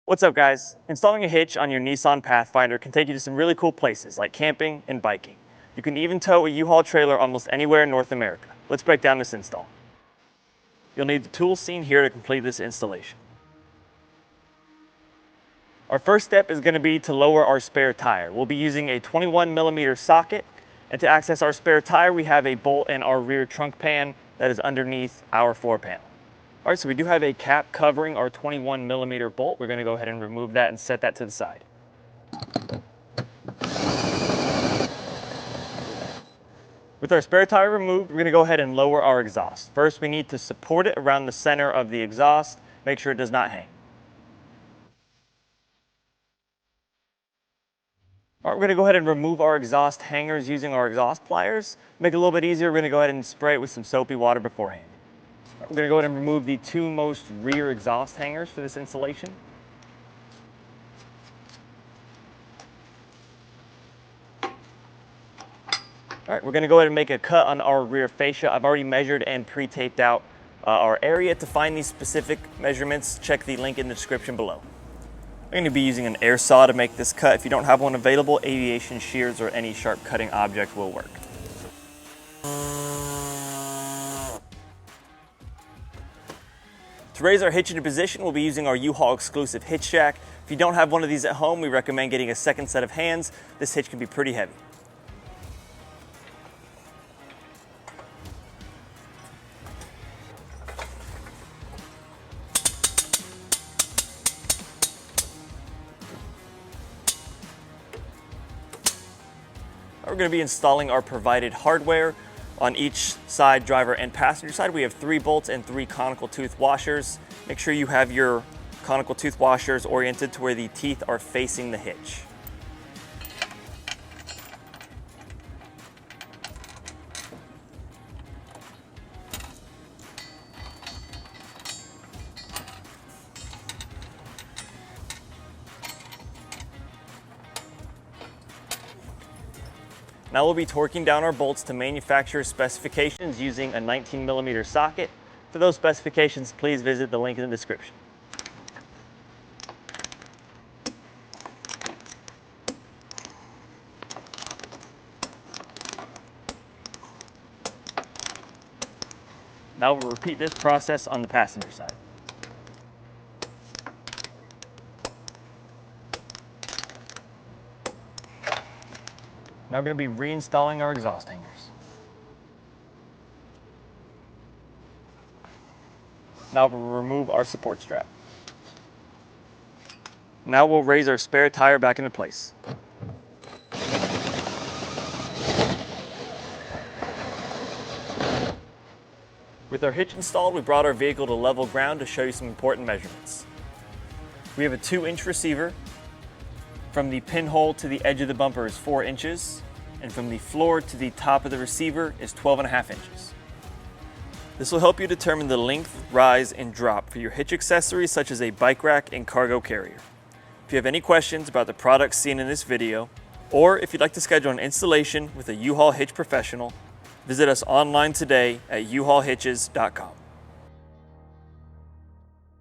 What's up guys? Installing a hitch on your Nissan Pathfinder can take you to some really cool places like camping and biking. You can even tow a U-Haul trailer almost anywhere in North America. Let's break down this install. You'll need the tools seen here to complete this installation. Our first step is going to be to lower our spare tire. We'll be using a 21mm socket, and to access our spare tire we have a bolt in our rear trunk pan that is underneath our floor panel. All right, so we do have a cap covering our 21mm bolt. We're going to go ahead and remove that and set that to the side. With our spare tire removed, we're going to go ahead and lower our exhaust. First, we need to support it around the center of the exhaust. Make sure it does not hang. All right, we're going to go ahead and remove our exhaust hangers using our exhaust pliers. Make it a little bit easier, we're going to go ahead and spray it with some soapy water beforehand. We're going to go ahead and remove the two most rear exhaust hangers for this installation. All right, we're going to go ahead and make a cut on our rear fascia. I've already measured and pre-taped out our area. To find these specific measurements, check the link in the description below. I'm going to be using an air saw to make this cut. If you don't have one available, aviation shears or any sharp cutting object will work. To raise our hitch into position, we'll be using our U-Haul exclusive hitch jack. If you don't have one of these at home, we recommend getting a second set of hands. This hitch can be pretty heavy. We're going to be installing our provided hardware. On each side, driver and passenger side, we have 3 bolts and 3 conical tooth washers. Make sure you have your conical tooth washers oriented to where the teeth are facing the hitch. Now we'll be torquing down our bolts to manufacturer specifications using a 19mm socket. For those specifications, please visit the link in the description. Now we'll repeat this process on the passenger side. Now we're going to be reinstalling our exhaust hangers. Now we'll remove our support strap. Now we'll raise our spare tire back into place. With our hitch installed, we brought our vehicle to level ground to show you some important measurements. We have a 2-inch receiver. From the pinhole to the edge of the bumper is 4 inches, and from the floor to the top of the receiver is 12.5 inches. This will help you determine the length, rise, and drop for your hitch accessories such as a bike rack and cargo carrier. If you have any questions about the products seen in this video, or if you'd like to schedule an installation with a U-Haul hitch professional, visit us online today at uhaulhitches.com.